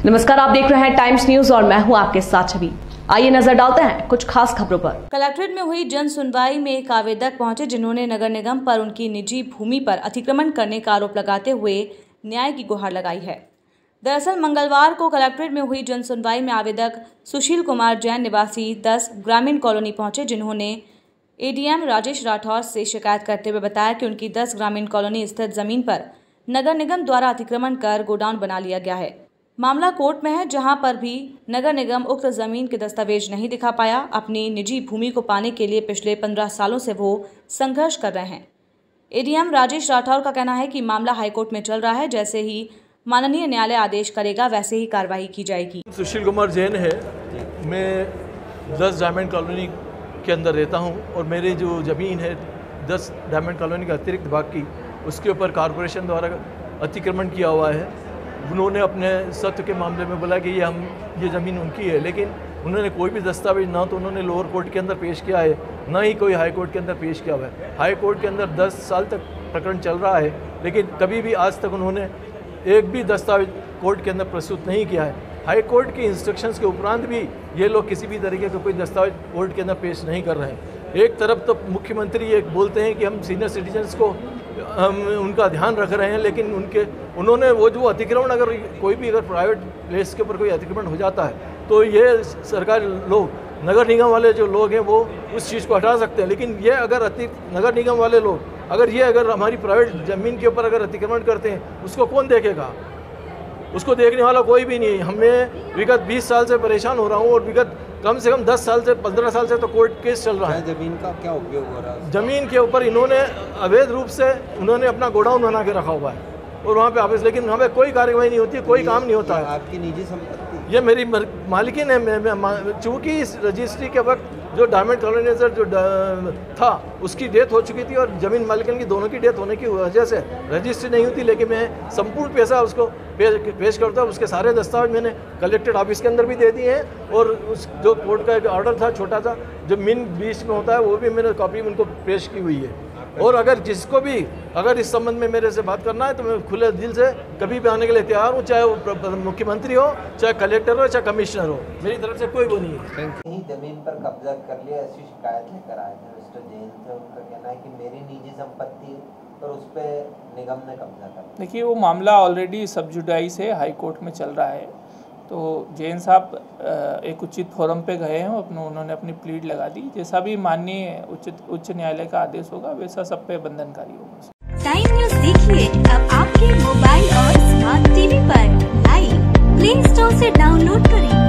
नमस्कार, आप देख रहे हैं टाइम्स न्यूज और मैं हूं आपके साथ छवि। आइए नजर डालते हैं कुछ खास खबरों पर। कलेक्ट्रेट में हुई जन सुनवाई में एक आवेदक पहुंचे जिन्होंने नगर निगम पर उनकी निजी भूमि पर अतिक्रमण करने का आरोप लगाते हुए न्याय की गुहार लगाई है। दरअसल मंगलवार को कलेक्ट्रेट में हुई जन सुनवाई में आवेदक सुशील कुमार जैन निवासी 10 ग्रामीण कॉलोनी पहुंचे, जिन्होंने एडीएम राजेश राठौर से शिकायत करते हुए बताया कि उनकी 10 ग्रामीण कॉलोनी स्थित जमीन पर नगर निगम द्वारा अतिक्रमण कर गोडाउन बना लिया गया है। मामला कोर्ट में है, जहां पर भी नगर निगम उक्त जमीन के दस्तावेज नहीं दिखा पाया। अपनी निजी भूमि को पाने के लिए पिछले 15 सालों से वो संघर्ष कर रहे हैं। एडीएम राजेश राठौर का कहना है कि मामला हाईकोर्ट में चल रहा है, जैसे ही माननीय न्यायालय आदेश करेगा वैसे ही कार्रवाई की जाएगी। सुशील कुमार जैन है, मैं 10 डायमंड कॉलोनी के अंदर रहता हूं और मेरी जो ज़मीन है 10 डायमंड कॉलोनी के अतिरिक्त भाग की, उसके ऊपर कॉरपोरेशन द्वारा अतिक्रमण किया हुआ है। उन्होंने अपने सत्य के मामले में बोला कि ये ज़मीन उनकी है, लेकिन उन्होंने कोई भी दस्तावेज ना तो उन्होंने लोअर कोर्ट के अंदर पेश किया है, ना ही कोई हाई कोर्ट के अंदर पेश किया हुआ है। हाई कोर्ट के अंदर 10 साल तक प्रकरण चल रहा है, लेकिन कभी भी आज तक उन्होंने एक भी दस्तावेज कोर्ट के अंदर प्रस्तुत नहीं किया है। हाई कोर्ट की इंस्ट्रक्शंस के उपरांत भी ये लोग किसी भी तरीके का कोई दस्तावेज कोर्ट के अंदर पेश नहीं कर रहे हैं। एक तरफ तो मुख्यमंत्री ये बोलते हैं कि हम सीनियर सिटीजन्स को हम उनका ध्यान रख रहे हैं, लेकिन उन्होंने वो जो अतिक्रमण, अगर कोई भी अगर प्राइवेट प्लेस के ऊपर कोई अतिक्रमण हो जाता है तो ये सरकारी लोग, नगर निगम वाले जो लोग हैं वो उस चीज़ को हटा सकते हैं। लेकिन ये अगर नगर निगम वाले लोग अगर हमारी प्राइवेट ज़मीन के ऊपर अगर अतिक्रमण करते हैं, उसको कौन देखेगा? उसको देखने वाला कोई भी नहीं। हमें विगत 20 साल से परेशान हो रहा हूँ और विगत कम से कम 10 साल से 15 साल से तो कोर्ट केस चल रहा है। ज़मीन का क्या उपयोग हो रहा है? ज़मीन के ऊपर इन्होंने अवैध रूप से उन्होंने अपना गोडाउन बना के रखा हुआ है और वहाँ पे ऑफिस, लेकिन वहाँ पे कोई कार्रवाई नहीं होती है, कोई काम नहीं होता है। आपकी निजी संपत्ति? ये मेरी मालिकिन है। चूँकि इस रजिस्ट्री के वक्त जो डायमंड कॉलोनाइजर जो था उसकी डेथ हो चुकी थी और ज़मीन मालिकिन की दोनों की डेथ होने की वजह से रजिस्ट्री नहीं होती, लेकिन मैं संपूर्ण पैसा उसको पेश करता हूँ। उसके सारे दस्तावेज मैंने कलेक्टेड ऑफिस के अंदर भी दे दिए हैं और उस जो कोर्ट का एक ऑर्डर था छोटा सा जो मिन बीच में होता है वो भी मैंने कॉपी उनको पेश की हुई है। और अगर जिसको भी अगर इस संबंध में मेरे से बात करना है तो मैं खुले दिल से कभी भी आने के लिए तैयार हूँ, चाहे वो मुख्यमंत्री हो, चाहे कलेक्टर हो, चाहे कमिश्नर हो, मेरी तरफ से कोई वो नहीं है। जमीन पर कब्जा कर लिया ऐसी शिकायत लेकर आए थे मिस्टर जैन से। उनका कहना है कि मेरी निजी संपत्ति पर उस पर निगम ने कब्जा कर। देखिए, वो मामला ऑलरेडी सब जुडाइस है, हाई कोर्ट में चल रहा है। तो जैन साहब एक उचित फोरम पे गए हैं, उन्होंने अपनी प्लीड लगा दी। जैसा भी माननीय उच्च न्यायालय का आदेश होगा वैसा सब पे बंधनकारी होगा। टाइम न्यूज देखिए अब आपके मोबाइल और स्मार्ट टीवी पर लाइव प्ले स्टोर से डाउनलोड करें।